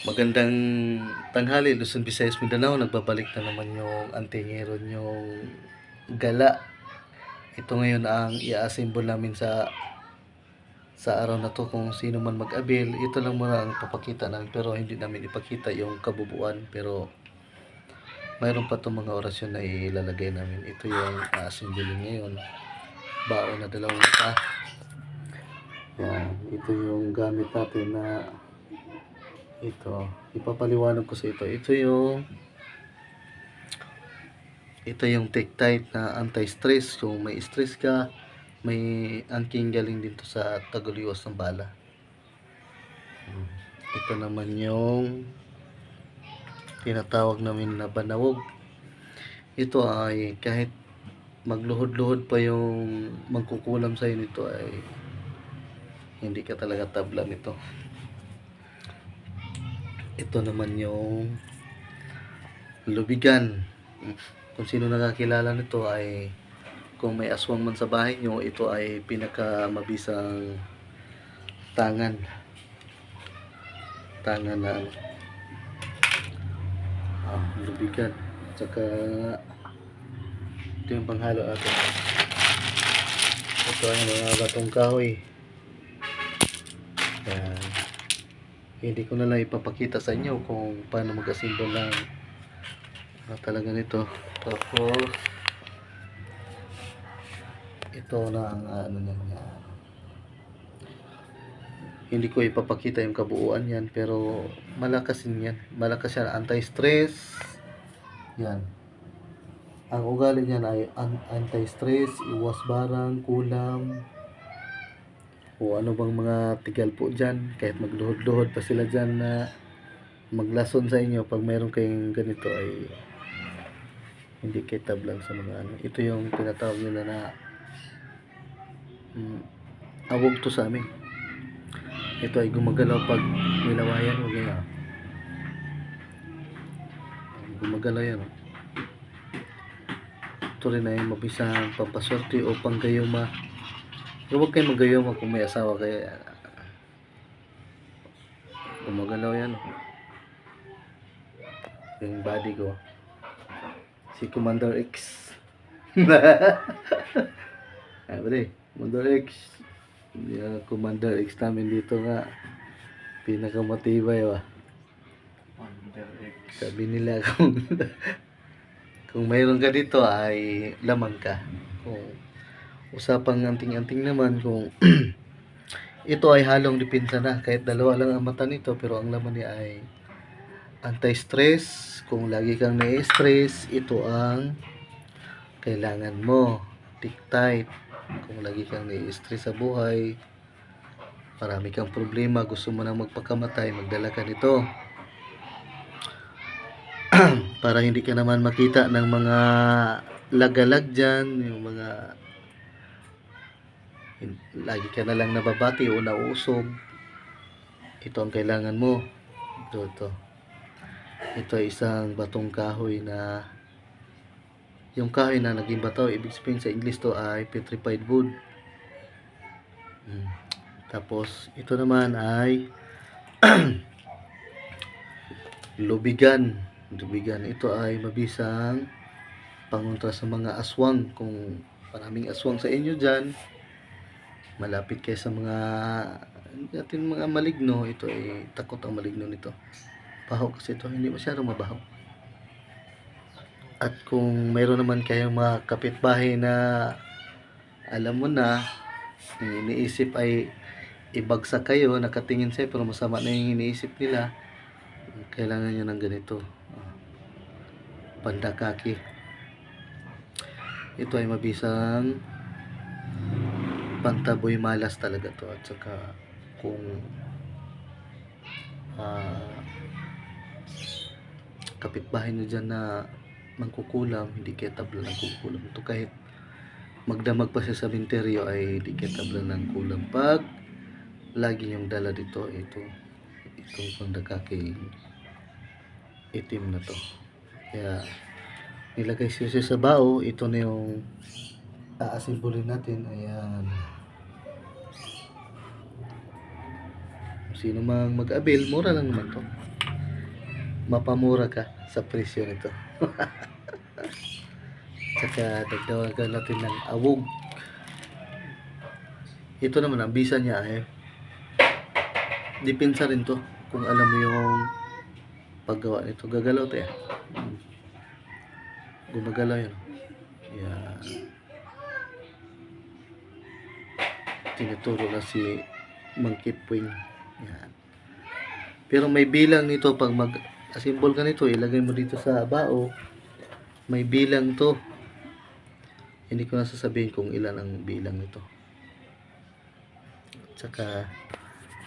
Magandang tanghali, Luzon, Visayas, Mindanao. Nagbabalik na naman yung antingeron yung gala. Ito ngayon ang i-assemble namin sa araw na to. Kung sino man mag-avail, ito lang muna ang papakita namin, pero hindi namin ipakita yung kabubuan. Pero mayroon pa itong mga orasyon na ilalagay namin. Ito yung assemble ngayon. Baon na 2 mata. Yan, ito yung gamit natin na ito, ipapaliwanag ko sa ito yung Tektite na anti-stress. Kung may stress ka, may angking galing dito sa taguliwas ng bala. Ito naman yung tinatawag namin na banawog. Ito ay kahit magluhod-luhod pa yung magkukulam sa nito, ay hindi ka talaga tabla nito. Ito naman yung lubigan. Kung sino nakakilala nito, ay kung may aswang man sa bahay nyo, ito ay pinakamabisang tangan na lubigan. Tsaka ito yung panghalo atin. Ito ay mga batong kahoy. Yan. Hindi ko na lang ipapakita sa inyo kung paano mag-assemble lang talaga nito. Tapos ito na ang ano niya. Hindi ko ipapakita yung kabuuan yan, pero malakas yan. Malakas yan, anti-stress. Yan. Ang ugali niyan ay anti-stress, iwas barang, kulam, o ano bang mga tigal po dyan. Kahit magluhod-luhod pa sila dyan na maglason sa inyo, pag mayroon kayong ganito ay hindi kayo tablang sa mga ano. Ito yung tinatawag nila na awog to sa amin. Ito ay gumagalaw pag nilawayan o gaya. Gumagalaw yan. Ito rin ay mabisang pampaswerte o panggayuma. Huwag kayo maggayuma kung may asawa kayo. Gumagalaw yan. Yung body ko, si Commander X. Commander X. Yung Commander X namin dito nga, pinakamatibay ba. Commander X. Sabi nila kung mayroon ka dito ay laman ka. Kung usapang anting-anting naman, kung ito ay halong depensa na, kahit 2 lang ang mata nito, pero ang laman niya ay anti-stress. Kung lagi kang na-stress, ito ang kailangan mo. Tektite. Kung lagi kang na-stress sa buhay, marami kang problema, gusto mo nang magpakamatay, magdala ka nito. Para hindi ka naman makita ng mga lagalag dyan, yung mga lagi ka na lang nababati o nausog. Ito ang kailangan mo. Ito ay isang batong kahoy na, yung kahoy na naging bataw, ibig sabihin sa English to ay petrified wood. Tapos ito naman ay lubigan. Ito ay mabisang pangontra sa mga aswang. Kung maraming aswang sa inyo dyan, malapit kayo sa mga maligno, ito ay takot ang maligno nito. Bahaw kasi ito, hindi masyadong mabahaw. At kung mayroon naman kayong mga kapitbahay na alam mo na, iniisip ay ibagsak kayo, nakatingin sa'yo pero masama na yung iniisip nila, kailangan nyo ng ganito, pandakaki. Ito ay mabisang pantaboy malas talaga to. At saka kung kapitbahay nyo dyan na mangkukulam, hindi kayo tabla ng kukulam. Ito kahit magdamag pa sa sementeryo ay hindi kayo tabla ng kulam. Pag lagi yung dala dito, itong pandakaki itim na to. Kaya nilagay siya sa bao. Ito na yung aasimbulin natin. Ayan. Sino mang mag-avail, mura lang naman to. mapamura ka sa presyo nito. Tsaka dagdagan natin ng awog. Ito naman ang bisa niya ay depensa rin to kung alam mo yung paggawa nito. Gagalaw to gumagalaw yun. Yan. Tinuturo na si Monkey Pwing. Yan. Pero may bilang nito pag mag-assemble ka nito, ilagay mo dito sa bao. May bilang to. Hindi ko na sasabihin kung ilan ang bilang nito. Tsaka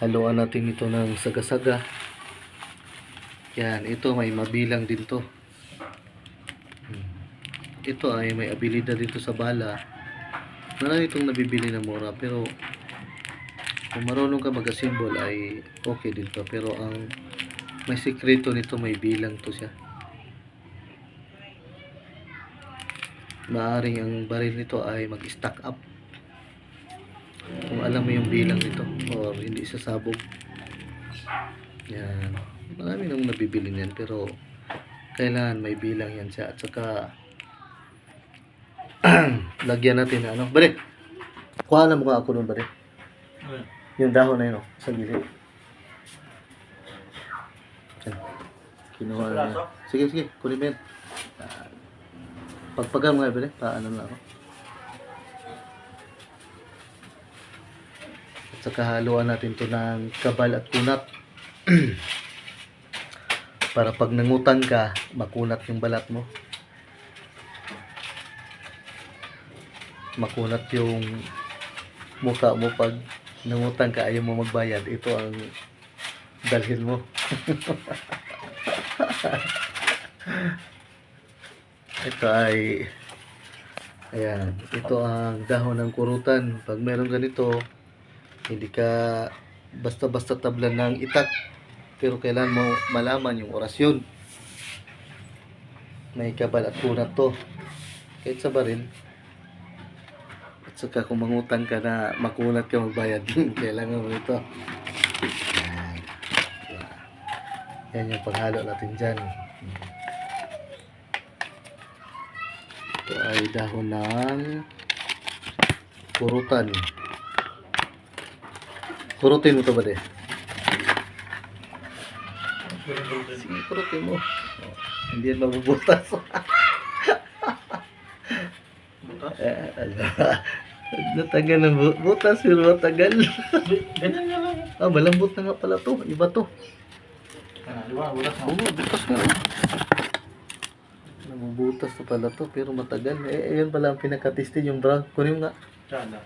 haluan natin ito ng saga-saga. Yan, ito may mabilang din to. Ito ay may abilidad dito sa bala. Marami itong nabibili na mura, pero kung marunong ka mag-assemble ay okay din to. Pero ang may sikreto nito, may bilang to siya. Maaring ang baril nito ay mag-stack up kung alam mo yung bilang nito, or hindi sasabog. Yan, marami nang nabibili niyan, pero kailangan may bilang yan siya. At saka lagyan natin ano, bare, kuha na mo nga ako nun, bare, yung dahon na yun, sa gilid. Kinuha na yun. Sige, kunin mo yan. Pagpagan mo nga, bare, paano na ako. At saka haluan natin to ng kabal at kunat. Para pag nangutan ka, makunat yung balat mo. Makunat yung mukha mo pag nangutan ka, ayaw mo magbayad. Ito ang dalhin mo. Ito ay, ayan, ito ang dahon ng kurutan. Pag meron ganito, hindi ka basta-basta tablan ng itak, pero kailangan mo malaman yung orasyon. May kabal at kunat to, kahit sa baril. At saka kung mangutang ka na makunat ka magbayad, kailangan mo ito. Yan yung paghalo natin dyan. Ito ay dahon ng kurutan. Kurutin mo ito ba de? Sige, kurutin mo. Hindi yan mabubutas. Natagal ng butas, pero matagal. Ganyan nga lang. Malambot na nga pala to. Iba to. Butas na. Oo, butas na. Nabubutas na pala to, pero matagal. Ayun pala ang pinakatiste yung brown. Kunin mo nga. Sana.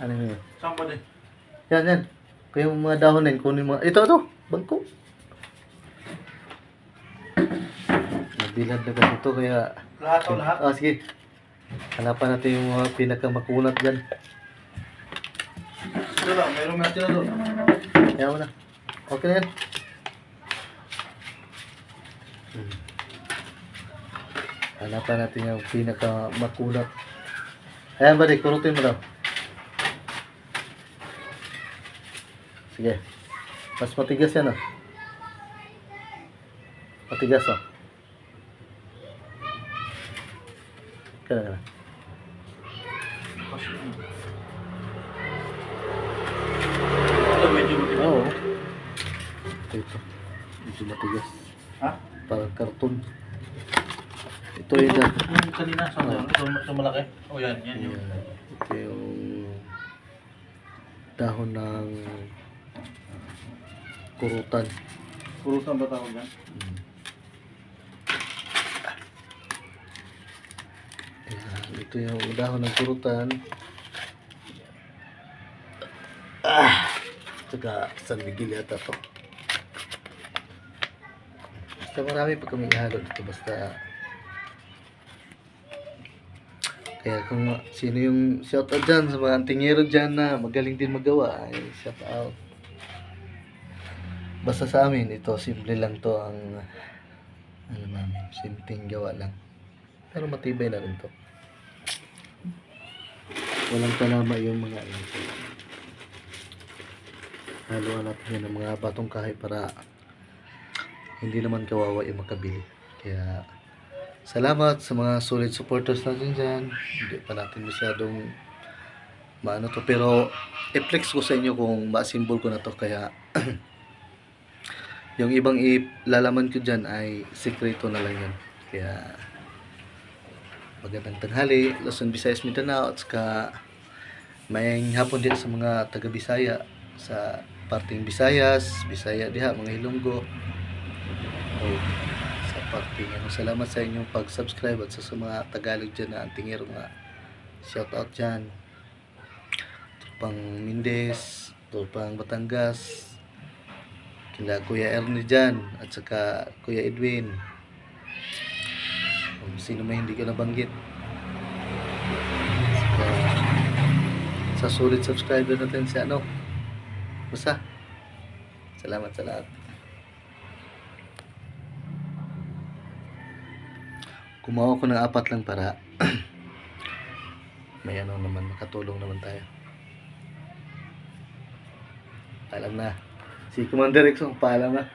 Ano yun? Saan ba din? Yan. Kaya yung mga dahon na yun, kunin mo. Ito. Bangko. Nabilad na kasi ito, kaya... Lahat. Sige. Hanapan natin yung mga pinakamakunat dyan. Ito lang, mayroong natin na doon. Kaya mo na. Okay na yan. Hanapan natin yung pinakamakunat. Ayan ba, kurutin mo daw. Sige. Mas matigas yan, Matigas, Kaya. Ito medyo matigas. Oo. Ito. Medyo matigas. Ha? Parang karton. Ito yung Yung kanina, sa malaki. O yan yung. ito yung dahon ng kurutan. Kurutan ba tawag yan? Ayan, ito yung dahon ng kurutan. Saka San Miguel yata to. Basta marami pa kami ihalo dito. Basta kaya kung sino yung shoutout dyan sa mga antingero dyan na magaling din magawa, ay shoutout. Basta sa amin ito, simple lang to ang ano namin, simpleng gawa lang. Pero matibay na rin to. Walang talama yung mga ito. Haluan natin yan ng mga batong kahoy para hindi naman kawawa yung makabili. Kaya salamat sa mga solid supporters natin dyan. Hindi pa natin masyadong maano to, pero i-flex ko sa inyo kung ma-symbol ko na to. Kaya yung ibang ilalaman ko dyan ay sikreto na lang yan. Kaya magandang tanghali, Luzon, Visayas, Mindanao, at saka mayang hapon din sa mga taga Bisaya, sa parting Visayas, Bisaya diha, mga Ilonggo. Sa parting salamat sa inyong pag-subscribe, at sa mga Tagalog dyan na antingero nga shout out dyan. Pang Mindes, pang Batangas, kila Kuya Ernie dyan, at saka Kuya Edwin. Sino may hindi ko nabanggit. Sa solid subscriber natin si basta salamat sa lahat. Kumawa ko ng 4 lang para may naman, makatulong naman tayo. Alam na si Commander Exxon, paalam na.